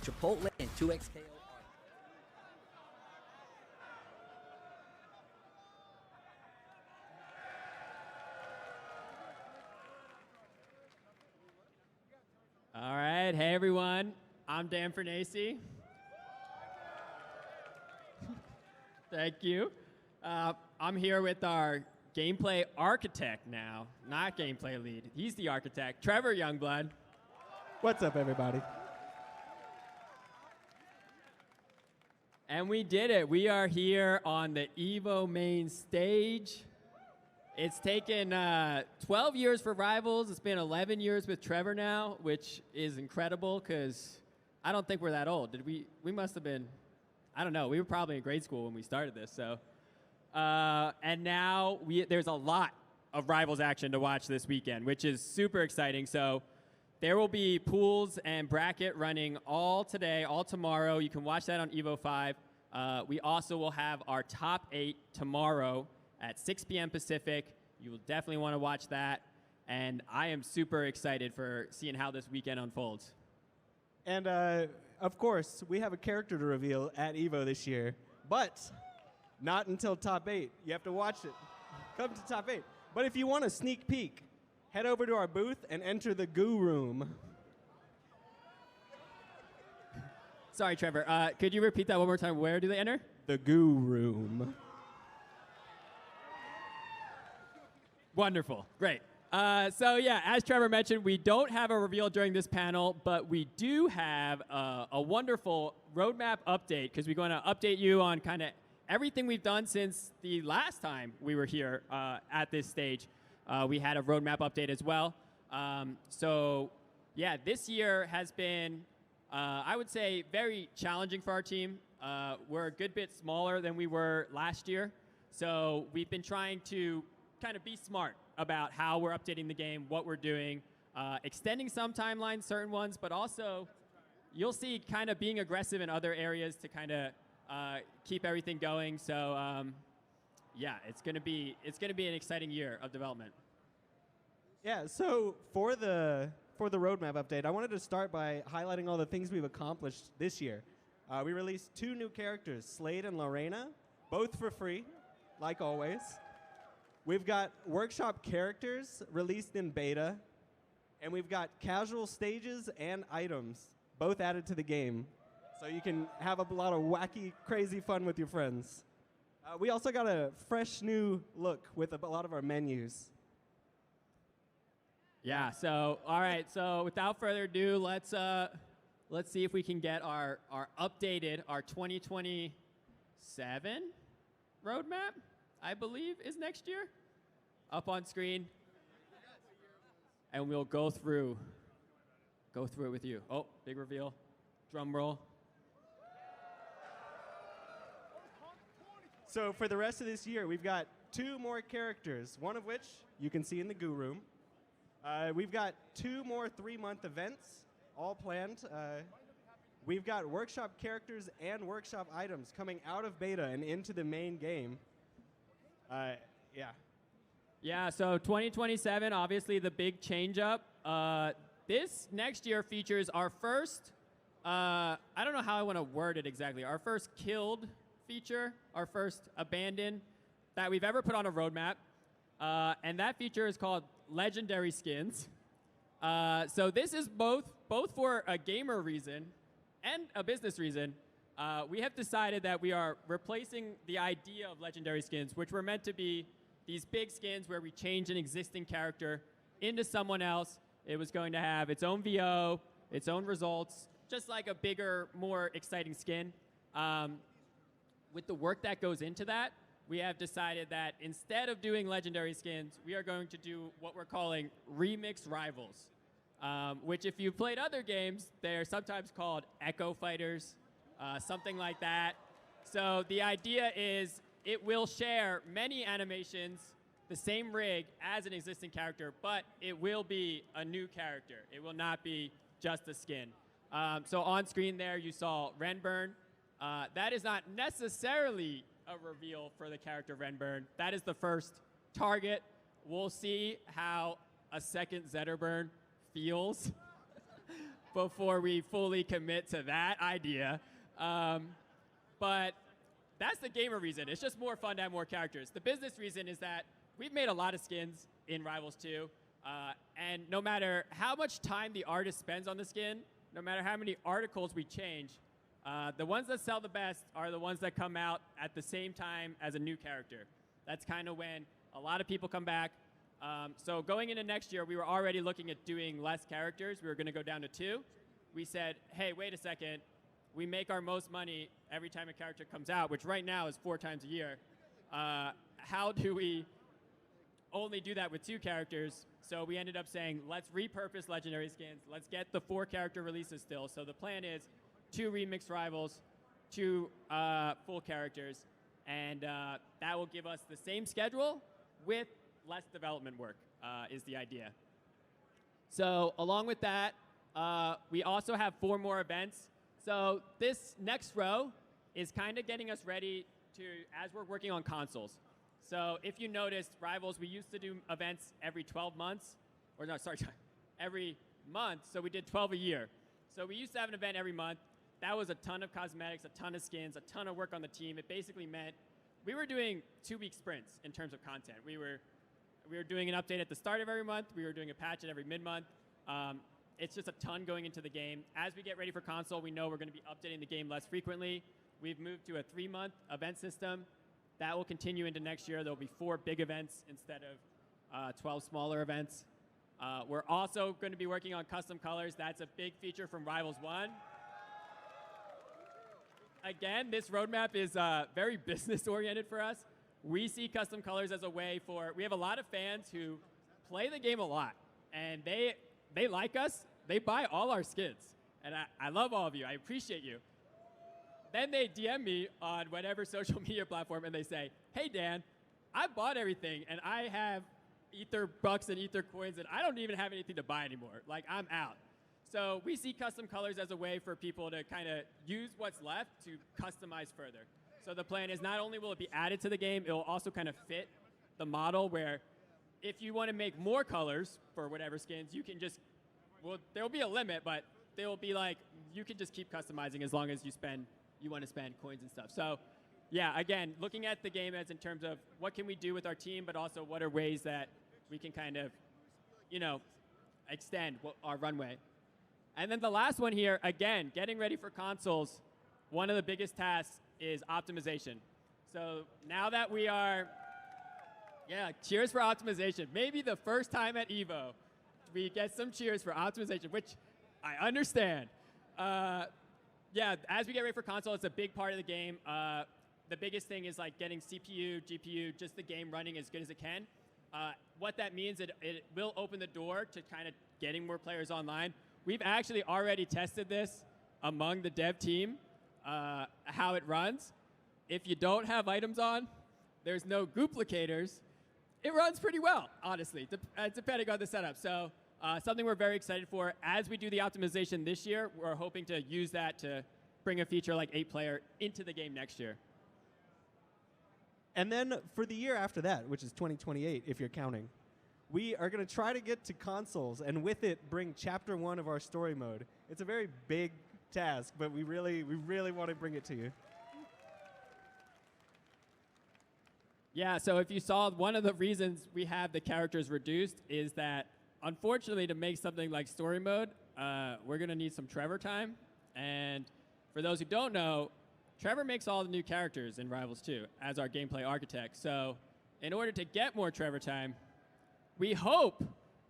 Chipotle and 2XKO. All right, hey everyone, I'm Dan Fernacey. Thank you. I'm here with our gameplay architect now, not gameplay lead. He's the architect, Trevor Youngblood. What's up, everybody? And we did it. We are here on the EVO main stage. It's taken 12 years for Rivals. It's been 11 years with Trevor now, which is incredible because I don't think we're that old. Did we? We must have been, I don't know. We were probably in grade school when we started this. So, and now there's a lot of Rivals action to watch this weekend, which is super exciting. So there will be pools and bracket running all today, all tomorrow. You can watch that on EVO 5. We also will have our top 8 tomorrow at 6 p.m. Pacific. You will definitely want to watch that. And I am super excited for seeing how this weekend unfolds. And of course, we have a character to reveal at EVO this year, but not until top 8. You have to watch it. Come to top 8. But if you want a sneak peek, head over to our booth and enter the goo room. Sorry, Trevor. Could you repeat that one more time? Where do they enter? The goo room. Wonderful. Great. So yeah, as Trevor mentioned, we don't have a reveal during this panel, but we do have a wonderful roadmap update because we're going to update you on kind of everything we've done since the last time we were here at this stage. We had a roadmap update as well. So yeah, this year has been, I would say, very challenging for our team. We're a good bit smaller than we were last year. So we've been trying to kind of be smart about how we're updating the game, what we're doing, extending some timelines, certain ones, but also you'll see kind of being aggressive in other areas to kind of keep everything going. So yeah, it's gonna be an exciting year of development. Yeah. So for the roadmap update, I wanted to start by highlighting all the things we've accomplished this year. We released 2 new characters, Slade and Lorena, both for free, like always. We've got workshop characters released in beta, and we've got casual stages and items, both added to the game, so you can have a lot of wacky, crazy fun with your friends. We also got a fresh new look with a lot of our menus. Yeah, so all right, so without further ado, let's see if we can get our updated, our 2027 roadmap, I believe, is next year, up on screen. And we'll go through it with you. Oh, big reveal. Drum roll. So for the rest of this year, we've got 2 more characters, one of which you can see in the goo room. We've got 2 more 3-month events, all planned. We've got workshop characters and workshop items coming out of beta and into the main game. Yeah. Yeah, so 2027, obviously the big change up. This next year features our first, I don't know how I want to word it exactly, our first killed feature, our first abandoned that we've ever put on a roadmap. And that feature is called Legendary Skins. So this is both for a gamer reason and a business reason. We have decided that we are replacing the idea of legendary skins, which were meant to be these big skins where we change an existing character into someone else. It was going to have its own VO, its own results, just like a bigger, more exciting skin. With the work that goes into that, we have decided that instead of doing legendary skins, we are going to do what we're calling remix rivals, which if you've played other games, they're sometimes called Echo Fighters, something like that. So the idea is it will share many animations, the same rig as an existing character, but it will be a new character. It will not be just a skin. So on screen there, you saw Renburn. That is not necessarily a reveal for the character Renburn. That is the first target. We'll see how a second Zetterburn feels. before we fully commit to that idea. But that's the gamer reason. It's just more fun to have more characters. The business reason is that we've made a lot of skins in Rivals 2. And no matter how much time the artist spends on the skin, no matter how many articles we change, the ones that sell the best are the ones that come out at the same time as a new character. That's kind of when a lot of people come back. So going into next year, we were already looking at doing less characters. We were going to go down to 2. We said, hey, wait a second. We make our most money every time a character comes out, which right now is 4 times a year. How do we only do that with 2 characters? So we ended up saying, let's repurpose legendary skins. Let's get the 4 character releases still. So the plan is 2 remixed rivals, 2 full characters, and that will give us the same schedule with less development work, is the idea. So along with that, we also have 4 more events. So this next row is kind of getting us ready to, as we're working on consoles. So if you noticed, Rivals, we used to do events every 12 months, or no, sorry, every month, so we did 12 a year. So we used to have an event every month. That was a ton of cosmetics, a ton of skins, a ton of work on the team. It basically meant we were doing 2-week sprints in terms of content. We were doing an update at the start of every month. We were doing a patch at every mid-month. It's just a ton going into the game. As we get ready for console, we know we're going to be updating the game less frequently. We've moved to a 3-month event system. That will continue into next year. There'll be 4 big events instead of 12 smaller events. We're also going to be working on custom colors. That's a big feature from Rivals 1. Again, this roadmap is very business-oriented for us. We see custom colors as a way for, we have a lot of fans who play the game a lot, and they like us. They buy all our skins, and I love all of you. I appreciate you. Then they DM me on whatever social media platform, and they say, hey, Dan, I bought everything, and I have Ether bucks and Ether coins, and I don't even have anything to buy anymore. Like, I'm out. So we see custom colors as a way for people to kind of use what's left to customize further. So the plan is not only will it be added to the game, it will also kind of fit the model where if you want to make more colors for whatever skins, you can just, well, there will be a limit, but they will be like, you can just keep customizing as long as you want to spend coins and stuff. So yeah, again, looking at the game as in terms of what can we do with our team, but also what are ways that we can kind of, extend our runway. And then the last one here, again, getting ready for consoles, one of the biggest tasks is optimization. So now that we are, cheers for optimization. Maybe the first time at EVO, we get some cheers for optimization, which I understand. As we get ready for console, it's a big part of the game. The biggest thing is like getting CPU, GPU, just the game running as good as it can. What that means, it will open the door to kind of getting more players online. We've actually already tested this among the dev team, how it runs. If you don't have items on, there's no duplicators. It runs pretty well, honestly, depending on the setup. So something we're very excited for. As we do the optimization this year, we're hoping to use that to bring a feature like 8-player into the game next year. And then for the year after that, which is 2028, if you're counting, we are going to try to get to consoles and with it bring Chapter 1 of our story mode. It's a very big task, but we really want to bring it to you. Yeah, so if you saw, one of the reasons we have the characters reduced is that, unfortunately, to make something like story mode, we're going to need some Trevor time. And for those who don't know, Trevor makes all the new characters in Rivals 2 as our gameplay architect. So in order to get more Trevor time, we hope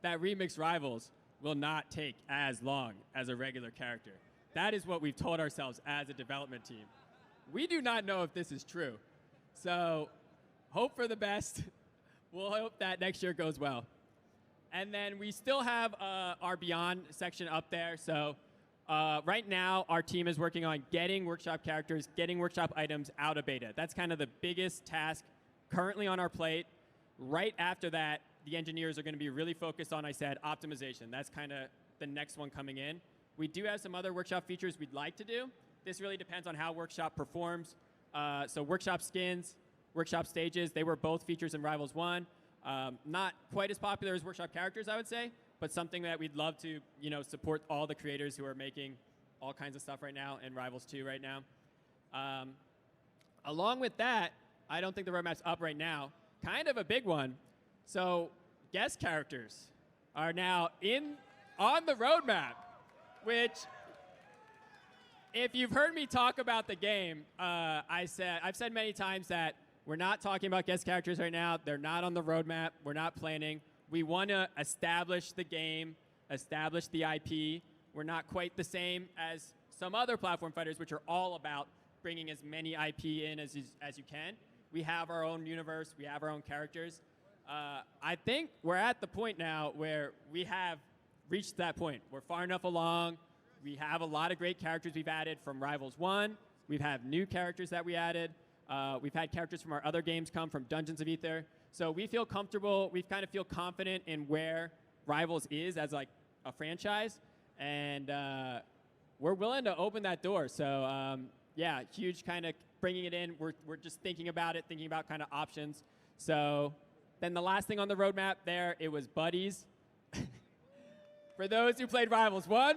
that Remix Rivals will not take as long as a regular character. That is what we've told ourselves as a development team. We do not know if this is true. So hope for the best. We'll hope that next year goes well. And then we still have our Beyond section up there. So right now, our team is working on getting workshop characters, getting workshop items out of beta. That's kind of the biggest task currently on our plate. Right after that, the engineers are going to be really focused on, I said, optimization. That's kind of the next one coming in. We do have some other workshop features we'd like to do. This really depends on how workshop performs. So workshop skins, workshop stages, they were both features in Rivals 1. Not quite as popular as workshop characters, I would say, but something that we'd love to, support all the creators who are making all kinds of stuff right now and Rivals 2 right now. Along with that, I don't think the roadmap's up right now. Kind of a big one. So guest characters are now on the roadmap, which, if you've heard me talk about the game, I've said many times that we're not talking about guest characters right now. They're not on the roadmap. We're not planning. We want to establish the game, establish the IP. We're not quite the same as some other platform fighters, which are all about bringing as many IP in as you can. We have our own universe. We have our own characters. I think we're at the point now where we have reached that point. We're far enough along. We have a lot of great characters we've added from Rivals 1. We've had new characters that we added. We've had characters from our other games come from Dungeons of Aether. So we feel comfortable. We kind of feel confident in where Rivals is as like a franchise. And we're willing to open that door. So yeah, huge kind of bringing it in. We're just thinking about it, thinking about kind of options. So then the last thing on the roadmap there, it was buddies. For those who played Rivals 1,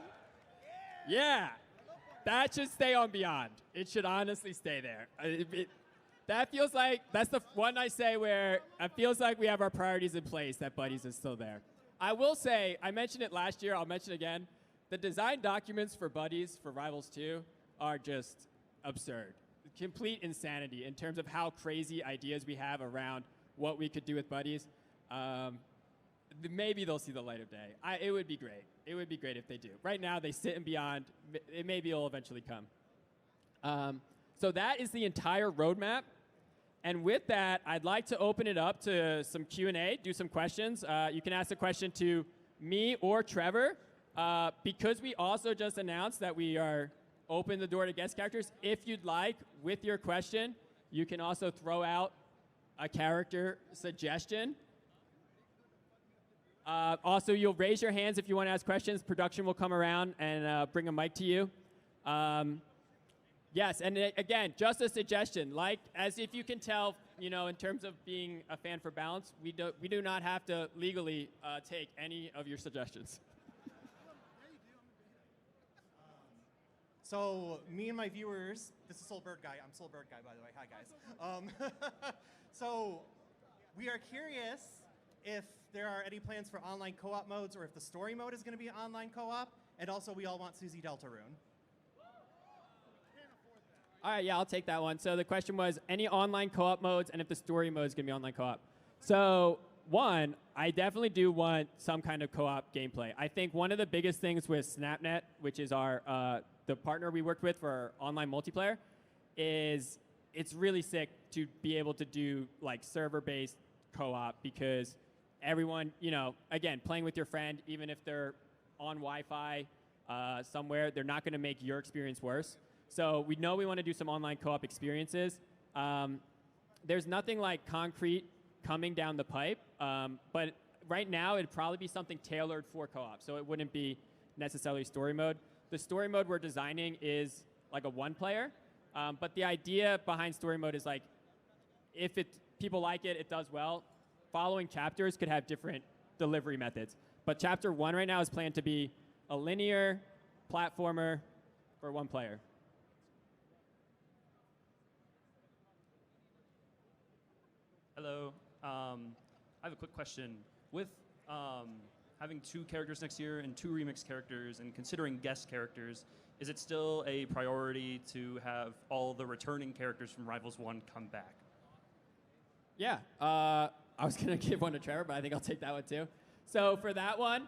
yeah, that should stay on Beyond. It should honestly stay there. That feels like, that's the one I say where it feels like we have our priorities in place, that buddies is still there. I will say, I mentioned it last year, I'll mention it again, the design documents for buddies for Rivals 2 are just absurd. Complete insanity in terms of how crazy ideas we have around what we could do with buddies. Maybe they'll see the light of day. It would be great. It would be great if they do. Right now, they sit in Beyond. Maybe it'll eventually come. So that is the entire roadmap. And with that, I'd like to open it up to some Q&A, do some questions. You can ask a question to me or Trevor. Because we also just announced that we are open the door to guest characters, if you'd like, with your question, you can also throw out a character suggestion. Also, you'll raise your hands if you want to ask questions. Production will come around and bring a mic to you. Yes, and again, just a suggestion. Like, as if you can tell, in terms of being a fan for balance, we do not have to legally take any of your suggestions. So me and my viewers, this is Soulbird Guy. I'm Soulbird Guy, by the way. Hi, guys. So we are curious if there are any plans for online co-op modes or if the story mode is going to be online co-op. And also, we all want Susie Deltarune. All right, yeah, I'll take that one. So the question was, any online co-op modes and if the story mode is going to be online co-op. So one, I definitely do want some kind of co-op gameplay. I think one of the biggest things with SnapNet, which is our the partner we worked with for our online multiplayer, is it's really sick to be able to do like server-based co-op because everyone, again, playing with your friend, even if they're on Wi-Fi somewhere, they're not going to make your experience worse. So we know we want to do some online co-op experiences. There's nothing like concrete coming down the pipe, but right now it'd probably be something tailored for co-op, so it wouldn't be necessarily story mode. The story mode we're designing is like a one-player, but the idea behind story mode is like, if people like it, it does well. Following chapters could have different delivery methods, but chapter 1 right now is planned to be a linear platformer for one player. Hello. I have a quick question. With having 2 characters next year and 2 remix characters and considering guest characters, is it still a priority to have all the returning characters from Rivals 1 come back? Yeah. I was going to give one to Trevor, but I think I'll take that one too. So for that one,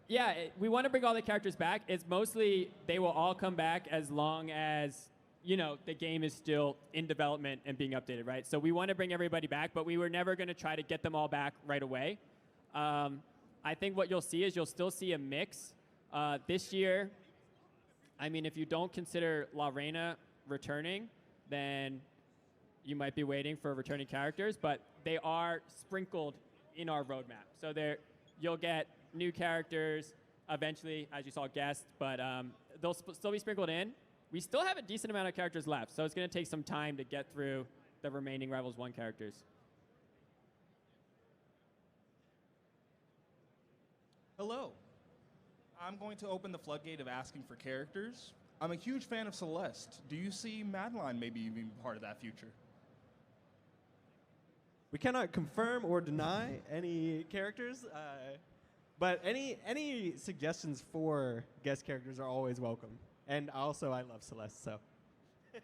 yeah, we want to bring all the characters back. It's mostly they will all come back as long as the game is still in development and being updated, right? So we want to bring everybody back, but we were never going to try to get them all back right away. I think what you'll see is you'll still see a mix. This year, I mean, if you don't consider Lorena returning, then you might be waiting for returning characters, but they are sprinkled in our roadmap. So you'll get new characters eventually, as you saw, guests, but they'll still be sprinkled in. We still have a decent amount of characters left, so it's going to take some time to get through the remaining Rivals 1 characters. Hello. I'm going to open the floodgate of asking for characters. I'm a huge fan of Celeste. Do you see Madeline maybe being part of that future? We cannot confirm or deny any characters, but any suggestions for guest characters are always welcome. And also, I love Celeste, so.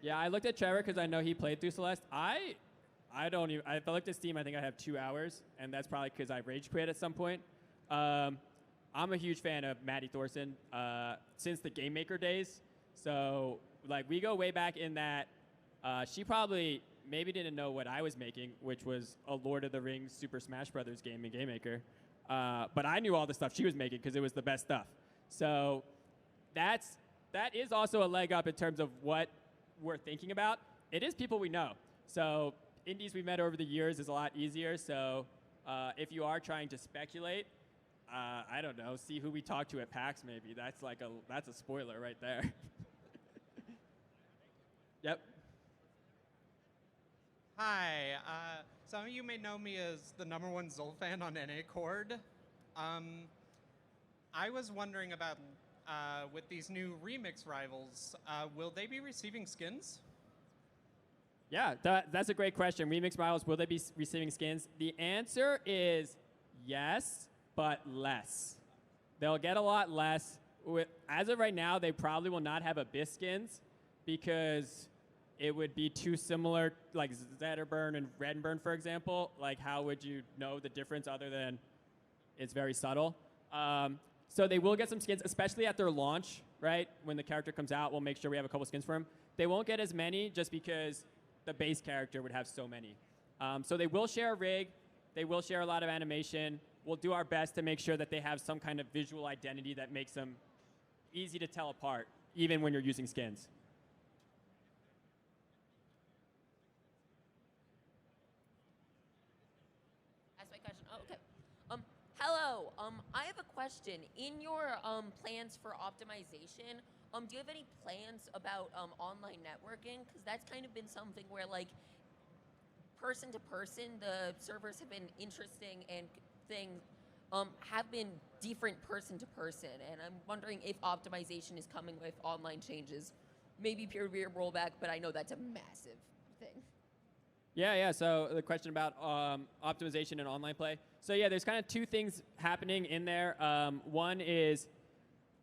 Yeah, I looked at Trevor because I know he played through Celeste. I don't even. If I looked at Steam, I think I have 2 hours, and that's probably because I rage quit at some point. I'm a huge fan of Maddie Thorson since the Game Maker days. So like we go way back in that. She probably maybe didn't know what I was making, which was a Lord of the Rings Super Smash Brothers game in Game Maker. But I knew all the stuff she was making because it was the best stuff. So that is also a leg up in terms of what we're thinking about. It is people we know. So indies we met over the years is a lot easier. So if you are trying to speculate, I don't know, see who we talked to at PAX maybe. That's a spoiler right there. Yep. Hi, some of you may know me as the #1 Zol fan on NA Cord. I was wondering about, with these new remix rivals, will they be receiving skins? Yeah, that's a great question. Remix rivals, will they be receiving skins? The answer is yes, but less. They'll get a lot less. As of right now, they probably will not have Abyss skins because it would be too similar, like Zetterburn and Redburn, for example. Like, how would you know the difference other than it's very subtle? So they will get some skins, especially at their launch, right? When the character comes out, we'll make sure we have a couple skins for him. They won't get as many just because the base character would have so many. So they will share a rig. They will share a lot of animation. We'll do our best to make sure that they have some kind of visual identity that makes them easy to tell apart, even when you're using skins. Ask my question. Oh, okay. Hello. I have a question. In your plans for optimization, do you have any plans about online networking? Because that's kind of been something where, like, person to person, the servers have been interesting and things have been different person to person. And I'm wondering if optimization is coming with online changes. Maybe peer-to-peer rollback, but I know that's a massive thing. Yeah. So the question about optimization and online play. So yeah, there's kind of 2 things happening in there. One is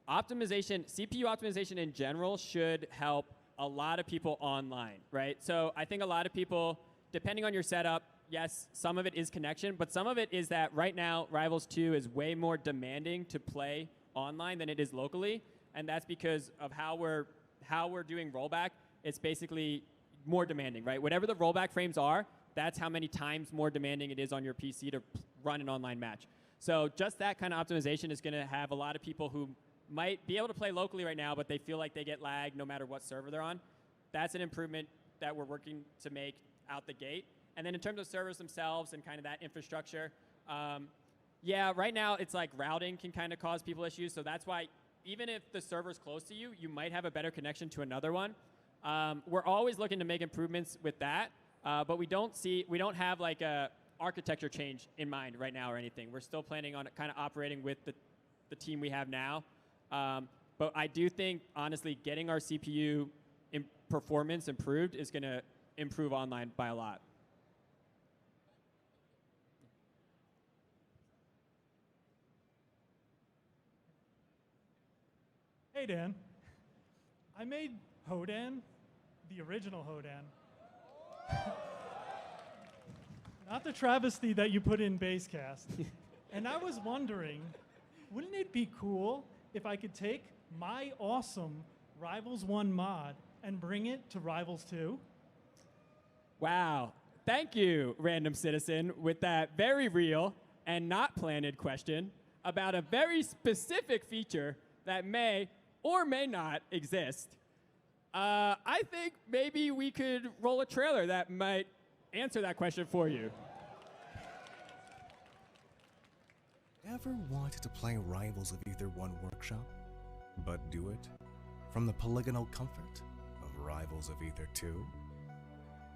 optimization, CPU optimization in general should help a lot of people online, right? So I think a lot of people, depending on your setup, yes, some of it is connection, but some of it is that right now Rivals 2 is way more demanding to play online than it is locally, and that's because of how we're doing rollback. It's basically more demanding, right? Whatever the rollback frames are, that's how many times more demanding it is on your PC to run an online match. So just that kind of optimization is going to have a lot of people who might be able to play locally right now, but they feel like they get lag no matter what server they're on. That's an improvement that we're working to make out the gate. And then in terms of servers themselves and kind of that infrastructure, yeah, right now it's like routing can kind of cause people issues. So that's why even if the server's close to you, you might have a better connection to another one. We're always looking to make improvements with that, but we don't have like a architecture change in mind right now or anything. We're still planning on kind of operating with the team we have now. But I do think, honestly, getting our CPU performance improved is going to improve online by a lot. Hey, Dan. I made Hodan, the original Hodan. Not the travesty that you put in Basecast. And I was wondering, wouldn't it be cool if I could take my awesome Rivals 1 mod and bring it to Rivals 2? Wow. Thank you, random citizen, with that very real and not planned question about a very specific feature that may or may not exist. I think maybe we could roll a trailer that might answer that question for you. Ever wanted to play Rivals of Aether 1 Workshop, but do it from the polygonal comfort of Rivals of Aether 2?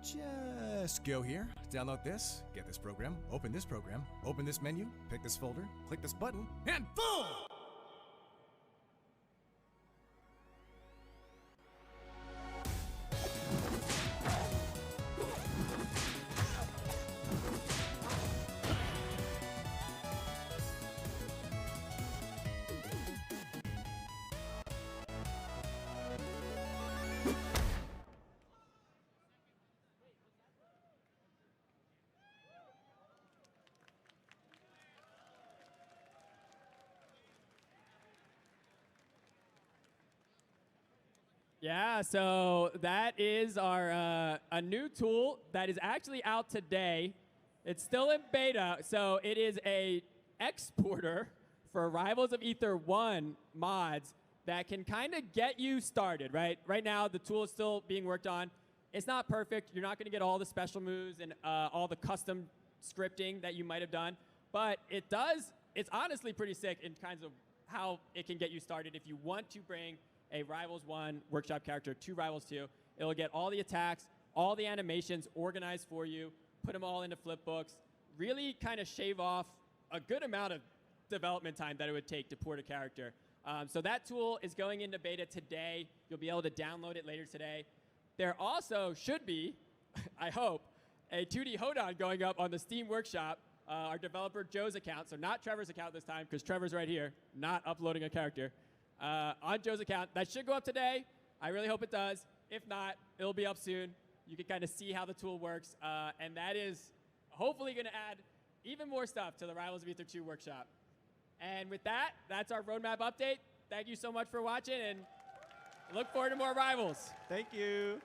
Just go here, download this, get this program, open this menu, pick this folder, click this button, and boom! Yeah, so that is our a new tool that is actually out today. It's still in beta, so it is a exporter for Rivals of Aether 1 mods that can kind of get you started, right? Right now, the tool is still being worked on. It's not perfect. You're not going to get all the special moves and all the custom scripting that you might have done, but it does. It's honestly pretty sick in kinds of how it can get you started if you want to bring a Rivals 1 workshop character to Rivals 2. It'll get all the attacks, all the animations organized for you, put them all into flipbooks, really kind of shave off a good amount of development time that it would take to port a character. So that tool is going into beta today. You'll be able to download it later today. There also should be, I hope, a 2D Hodan going up on the Steam Workshop, our developer Joe's account, so not Trevor's account this time, because Trevor's right here, not uploading a character. On Joe's account. That should go up today. I really hope it does. If not, it'll be up soon. You can kind of see how the tool works. And that is hopefully going to add even more stuff to the Rivals of Aether 2 workshop. And with that, that's our roadmap update. Thank you so much for watching, and look forward to more Rivals. Thank you.